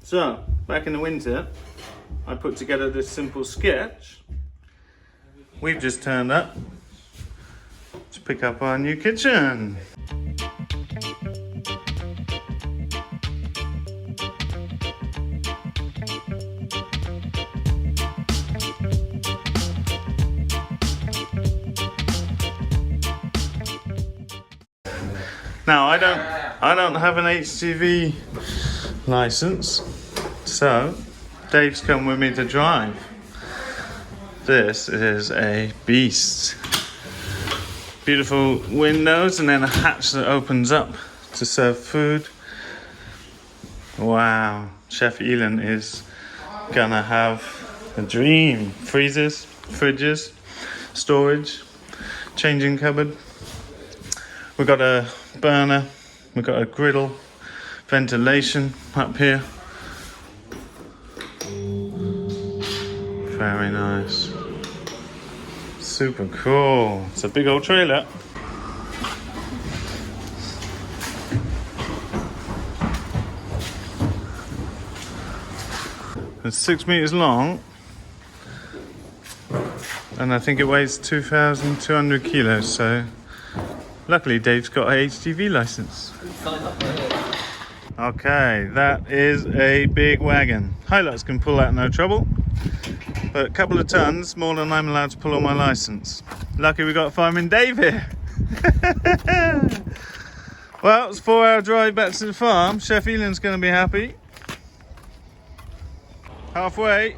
So, back in the winter, I put together this simple sketch. We've just turned up to pick up our new kitchen. Now I don't have an HGV license, so Dave's come with me to drive. This is a beast. Beautiful windows and then a hatch that opens up to serve food. Wow, Chef Keyline is gonna have a dream. Freezers, fridges, storage, changing cupboard. We've got a burner, we've got a griddle, ventilation up here. Very nice. Super cool. It's a big old trailer. It's 6 meters long and I think it weighs 2,200 kilos, so luckily Dave's got a HGV license. Okay, that is a big wagon. Hilux can pull that no trouble, but a couple of tons more than I'm allowed to pull on my license. Lucky we got Farming Dave here. Well, it's a 4-hour drive back to the farm. Chef Keyline's going to be happy. Halfway,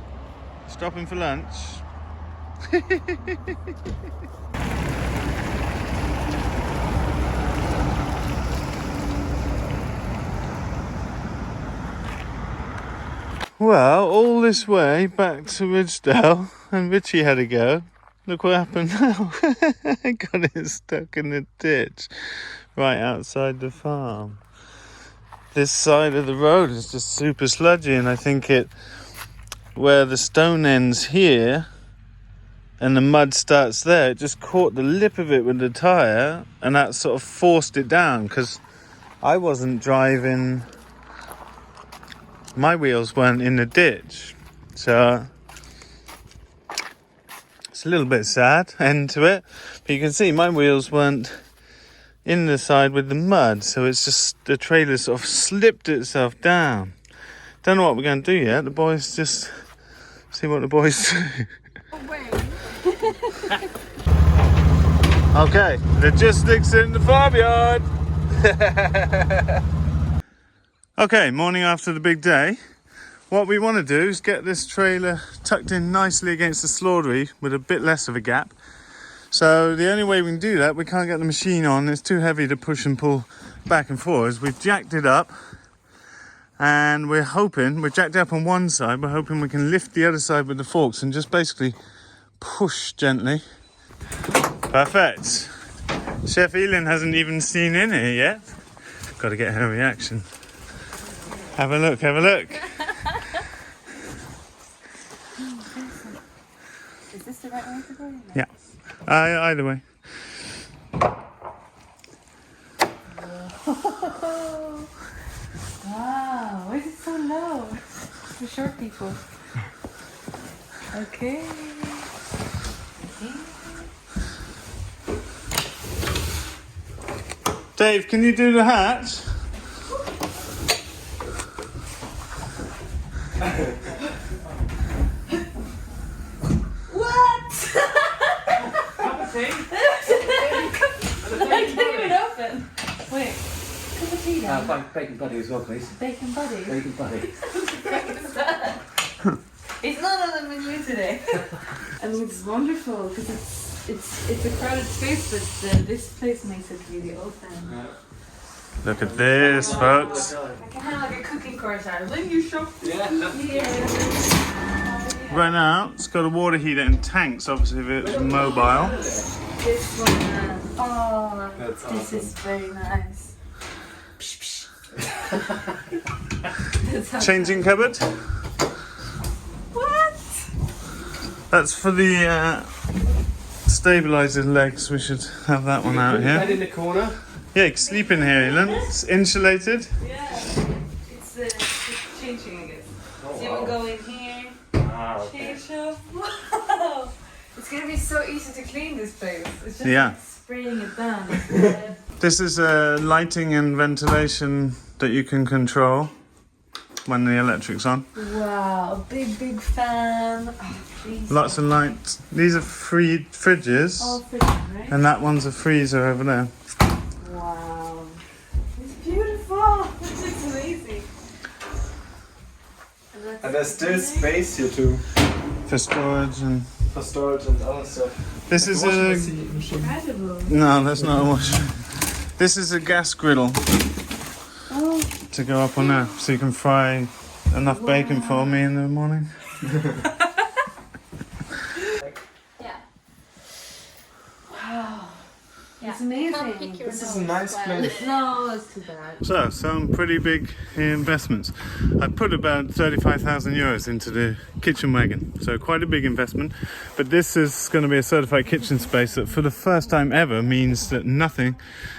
stopping for lunch. Well, all this way back to Ridgedale, and Richie had a go. Look what happened now. I got it stuck in the ditch right outside the farm. This side of the road is just super sludgy, and I think where the stone ends here and the mud starts there, it just caught the lip of it with the tyre, and that sort of forced it down, because I wasn't driving. My wheels weren't in the ditch, so it's a little bit sad end to it, but you can see my wheels weren't in the side with the mud, so it's just the trailer sort of slipped itself down. Don't know what we're going to do yet. The boys just see what the boys do. Okay, logistics in the farmyard. Okay, morning after the big day. What we want to do is get this trailer tucked in nicely against the slaughtery with a bit less of a gap. So the only way we can do that, we can't get the machine on, it's too heavy to push and pull back and forwards. We've jacked it up and we're jacked up on one side, we're hoping we can lift the other side with the forks and just basically push gently. Perfect. Chef Keyline hasn't even seen in here yet. Got to get her reaction. Have a look, have a look. Is this the right way to go? Yeah. Either way. Wow, why is it so low? For short people. Okay. Dave, can you do the hatch? What? I can't even open. Wait. Cup of tea then? Bacon buddy as well, please. Bacon buddy? Bacon buddy. It's not on the menu today. And it's wonderful because it's a crowded space, but this place makes it really open. Look at this, folks. I can have like a cooking course out. When you shop here. Right now, it's got a water heater and tanks, obviously, if it's mobile. This one, oh, that's this awesome. Is very nice. Changing cupboard. What? That's for the stabilizer legs. We should have that one out here. Bed in the corner. Yeah, you can sleep in here, Keyline. It's insulated. Yeah, it's changing I guess. So you will go in here, change up. Wow! It's gonna be so easy to clean this place. It's just Yeah. like spraying it down. This is lighting and ventilation that you can control when the electric's on. Wow, a big fan. Oh, geez. Lots of lights. These are free fridges. All fridges, right? And that one's a freezer over there. Wow. It's beautiful. This is amazing. And there's still space here too. For storage and... For storage and other stuff. This is a... Incredible. No, that's not a wash. This is a gas griddle Oh, to go up on there. So you can fry enough bacon for me in the morning. Yeah. wow. Yeah. It's amazing. Can't pick your This is a nose, nice but- place. No, it's too bad. So, some pretty big investments. I put about 35,000 euros into the kitchen wagon, so quite a big investment. But this is going to be a certified kitchen space that for the first time ever means that nothing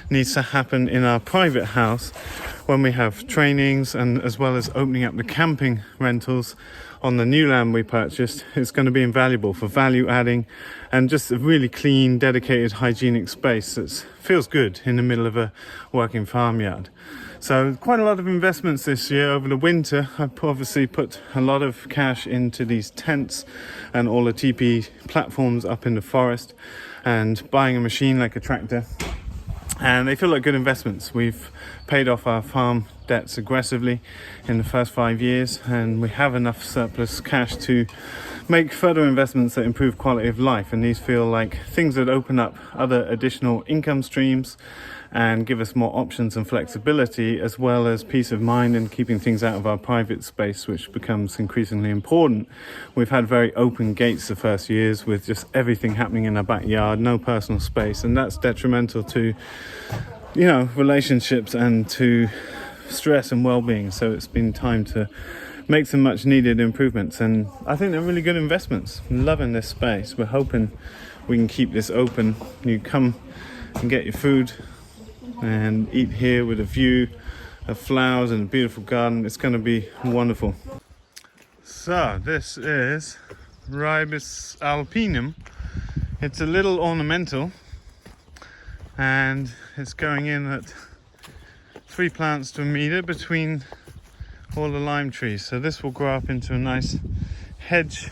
needs to happen in our private house when we have trainings, and as well as opening up the camping rentals on the new land we purchased. It's going to be invaluable for value adding and just a really clean, dedicated, hygienic space that feels good in the middle of a working farmyard. So quite a lot of investments this year over the winter. I've obviously put a lot of cash into these tents and all the TP platforms up in the forest, and buying a machine like a tractor. And they feel like good investments. We've paid off our farm debts aggressively in the first 5 years, and we have enough surplus cash to make further investments that improve quality of life. And these feel like things that open up other additional income streams and give us more options and flexibility, as well as peace of mind and keeping things out of our private space, which becomes increasingly important. We've had very open gates the first years with just everything happening in our backyard, no personal space, and that's detrimental to, you know, relationships and to stress and well-being. So it's been time to make some much needed improvements, and I think they're really good investments. I'm loving this space. We're hoping we can keep this open. You come and get your food and eat here with a view of flowers and a beautiful garden. It's going to be wonderful. So this is Ribes alpinum. It's a little ornamental, and it's going in at 3 plants to a meter between all the lime trees. So this will grow up into a nice hedge,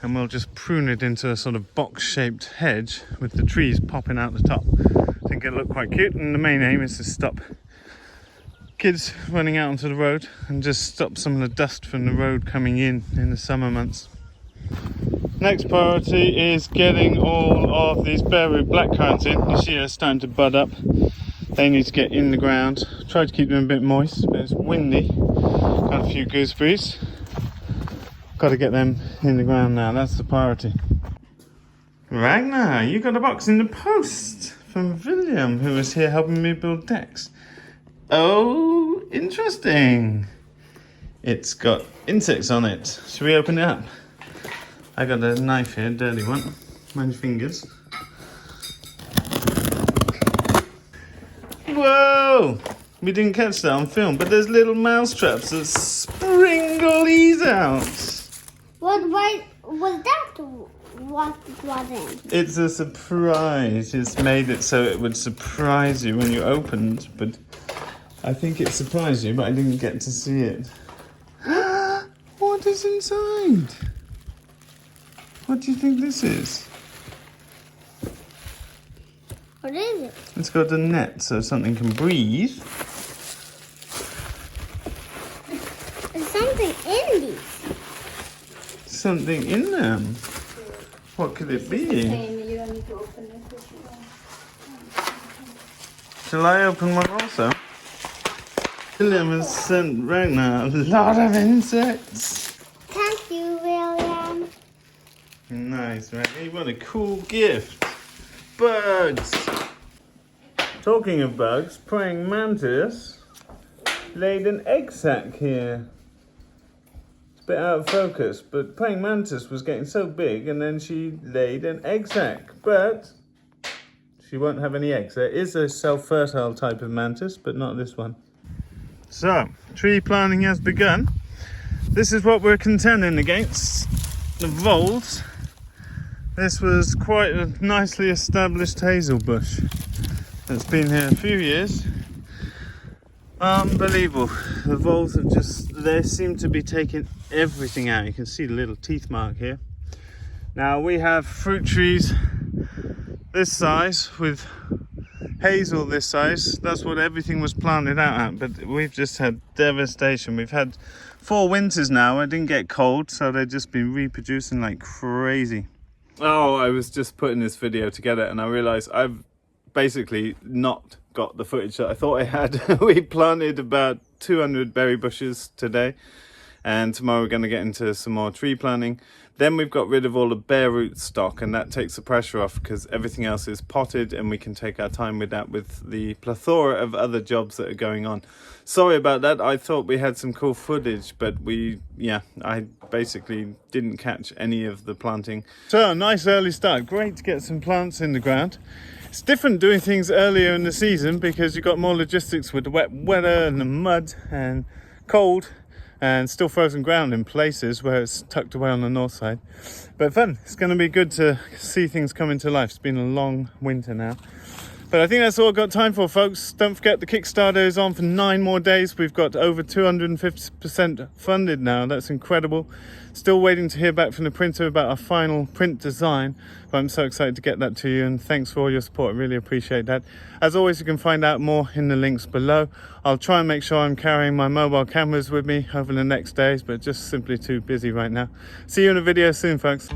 and we'll just prune it into a sort of box-shaped hedge with the trees popping out the top. I think it'll look quite cute, and the main aim is to stop kids running out onto the road and just stop some of the dust from the road coming in the summer months. Next priority is getting all of these bare root blackcurrants in. You see they're starting to bud up. They need to get in the ground. Try to keep them a bit moist, but it's windy. Got a few gooseberries. Got to get them in the ground now. That's the priority. Ragnar, you got a box in the post from William, who was here helping me build decks. Oh, interesting. It's got insects on it. Should we open it up? I got a knife here, dirty one. Mind your fingers. Whoa! We didn't catch that on film, but there's little mouse traps that springle these out. Why was that? What was in? It's a surprise. It's made it so it would surprise you when you opened, but I think it surprised you, but I didn't get to see it. What is inside? What do you think this is? What is it? It's got a net so something can breathe. There's something in these. Something in them. What could it be? You don't need to open it. Shall I open one also? William has sent Ragnar a lot of insects. Thank you, William. Nice, Ragnar. What a cool gift. Bugs. Talking of bugs, praying mantis laid an egg sac here. It's a bit out of focus, but praying mantis was getting so big, and then she laid an egg sac, but she won't have any eggs. There is a self-fertile type of mantis, but not this one. So, tree planting has begun. This is what we're contending against, the voles. This was quite a nicely established hazel bush that's been here a few years. Unbelievable. The voles have they seem to be taking everything out. You can see the little teeth mark here. Now we have fruit trees this size with hazel this size. That's what everything was planted out at, but we've just had devastation. We've had 4 winters now. I didn't get cold, so they've just been reproducing like crazy. Oh, I was just putting this video together and I realized I've basically not got the footage that I thought I had. We planted about 200 berry bushes today, and tomorrow we're going to get into some more tree planting. Then we've got rid of all the bare root stock, and that takes the pressure off because everything else is potted and we can take our time with that with the plethora of other jobs that are going on. Sorry about that. I thought we had some cool footage, but I basically didn't catch any of the planting. So, nice early start. Great to get some plants in the ground. It's different doing things earlier in the season because you've got more logistics with the wet weather and the mud and cold, and still frozen ground in places where it's tucked away on the north side. But fun. It's going to be good to see things come to life. It's been a long winter now. But I think that's all I've got time for, folks. Don't forget the Kickstarter is on for 9 more days. We've got over 250% funded now. That's incredible. Still waiting to hear back from the printer about our final print design. But I'm so excited to get that to you, and thanks for all your support. I really appreciate that. As always, you can find out more in the links below. I'll try and make sure I'm carrying my mobile cameras with me over the next days, but just simply too busy right now. See you in a video soon, folks.